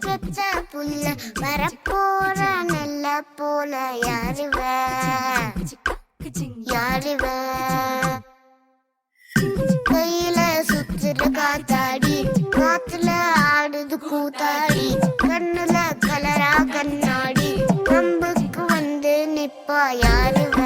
பெத்த புள்ள வரப்போற நல்ல போல யாருவ யாருவ கையில சுத்துற காத்தாடி காத்துல ஆடுது கூத்தாடி கண்ணுல கலரா கண்ணாடி கம்புக்கு வந்து நிப்பா யாருவ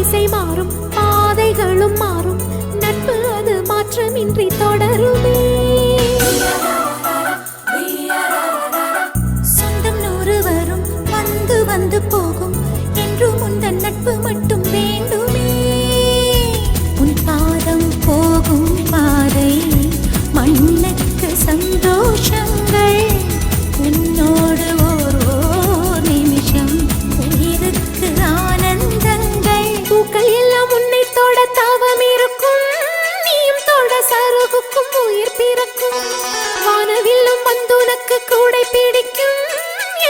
திசை மாறும், பாதைகளும் மாறும், நட்பு அது மாற்றமின்றி தொடருமே. சொந்தம் 100 வரும், வந்து வந்து போகும், என்றும் உந்தன் நட்பு மட்டும் வேண்டுமே. உன் பாதம் போகும் பாதை மண்ணுக்கு சந்தோஷங்கள், உன்னோடு ஓர் நிமிஷம் உயிருக்கு ஆனந்தங்கள். பூக்கள் எல்லாம் உன்னை தொட தவம் இருக்கும், நீயும் தொட சருகுக்கும் உயிர் பிறக்கும். வானவில்லும் வந்து உனக்கு கூடை பிடிக்கும்,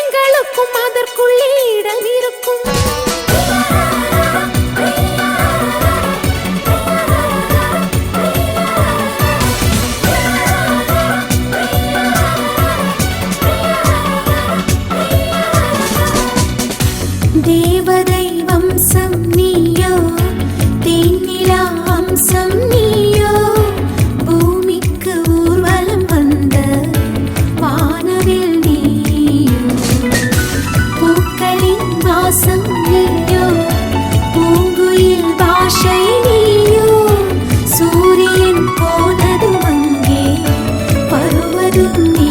எங்களுக்கும் அதற்குள்ளே இடம் இருக்கும். தேவதை வம்சம் நீயோ, தேனிலா அம்சம் நீயோ, பூமிக்கு ஊர்வலம் வந்த வானவில் நீயோ. பூக்களின் வாசம் நீயோ, பூங்குயில் பாஷை நீயோ, சூரியன் போனதும் அங்கே வருவதும் நீயோ.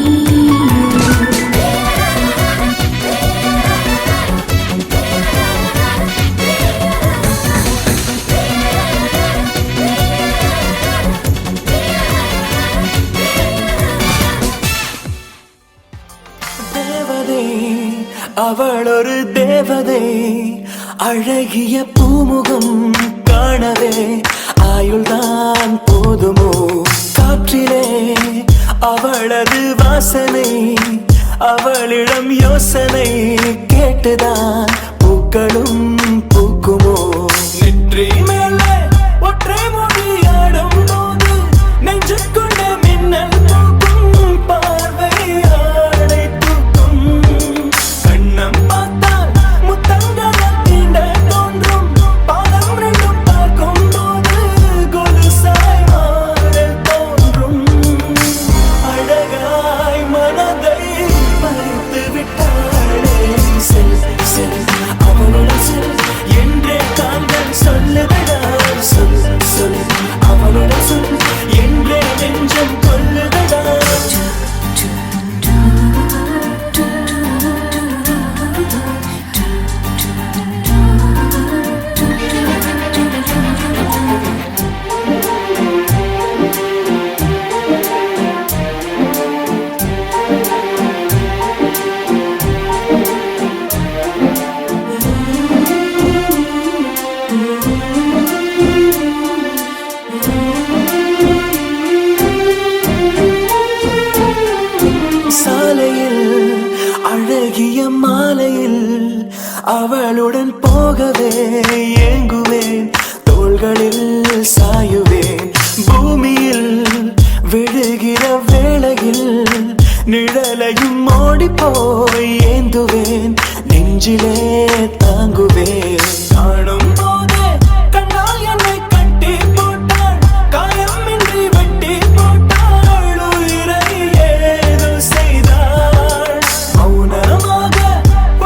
தேவதை, அவள் ஒரு தேவதை, அழகிய பூமுகம் காணவே ஆயுள்தான் போதுமோ. காற்றிலே அவளது வாசனை, அவளிடம் யோசனை கேட்டுதான் பூக்களும் பூக்குமோ. நெற்றி மேலே ஒற்றை மொழியாடும் போது நெஞ்சுக்குள்ள மின்னல் தூக்கும், பார்வை ஆடை தூக்கும். கண்ணம் பார்த்தால் முத்தங்களை தீண்ட தோன்றும், பாதம் ரெண்டும் பார்க்கும் போது கொலுசாய் மாற தோன்றும். அழகாய் மனதை பறித்து விட்டாளே, செல் செல் அவளுடன் செல் என்றே காந்தன் சொல்லுதடா. சொல் சொல் அவளுடன் சொல் என்றே நெஞ்சம் கொல்லுதடா. சாலையில் அழகிய மாலையில் அவளுடன் போகவே ஏங்குவேன், தோள்களில் சாயுவேன். பூமியில் விழுகிற வேளையில் நிழலையும் ஓடிப்போய் ஏந்துவேன், நெஞ்சிலே தாங்குவேன். காணும் போதே கண்ணால் என்னை கட்டி போட்டாள், காயமின்றி வெட்டி போட்டாள், உயிரை ஏதோ செய்தாள். மௌனமாக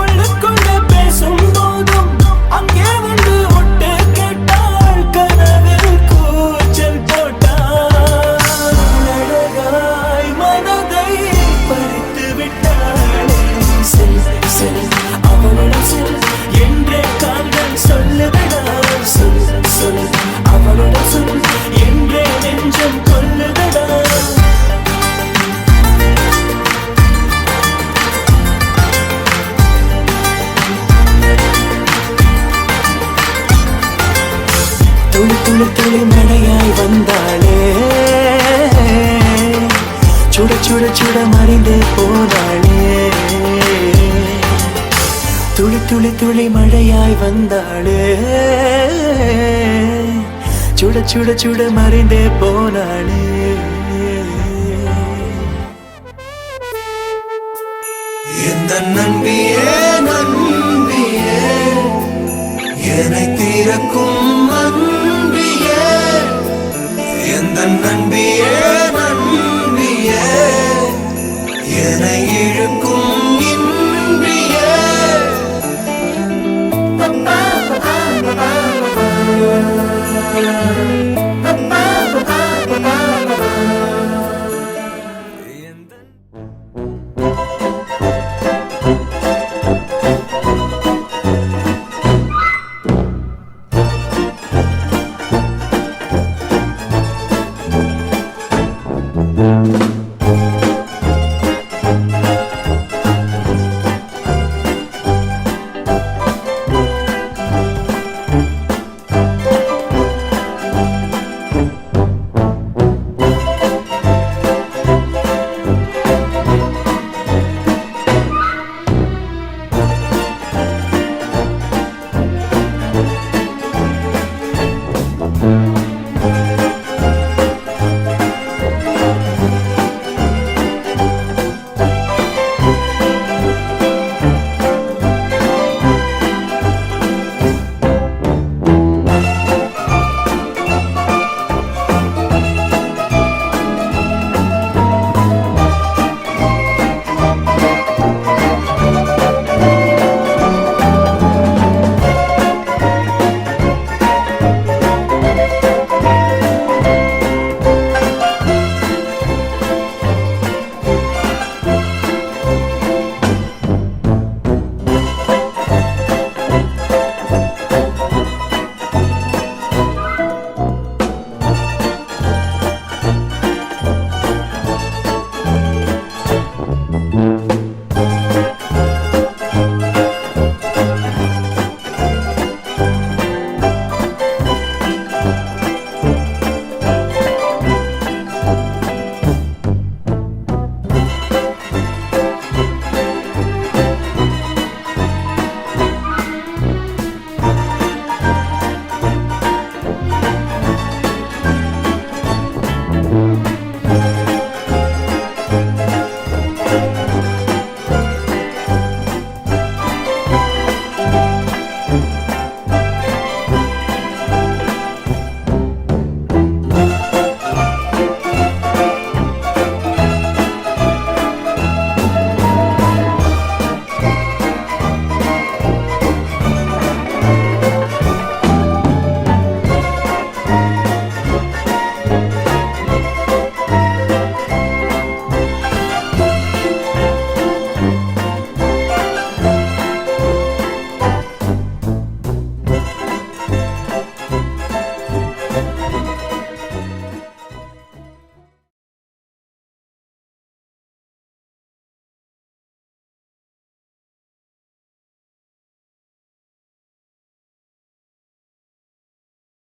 உள்ளுக்குள்ள பேசும் போதும் அங்கே வந்து ஒட்டு கேட்டாள், கனவில் கூச்சல் போட்டாள். அழகாய் மனதை பறித்து விட்டாளே, செல் செல் அவளுடன் செல் என்றே காந்தன் சொல்லுதடா. சொல் சொல் அவளுடன் சொல் என்றே நெஞ்சம் கொல்லுதடா. துளி துளி துளி மழையாய் வந்தாளே, சுட சுட சுட மறைந்தே போனாளே. துளி துளி துளி மழையாய் வந்தாளே, சுட சுட சுட மறைந்தே போனாளே. எந்த நம்பியே நம்பியே, என்னை தீரக்கும் அன்பியே. எந்த நம்பியே நம்பியே, என்னை இழுக்கும் இன்பியே.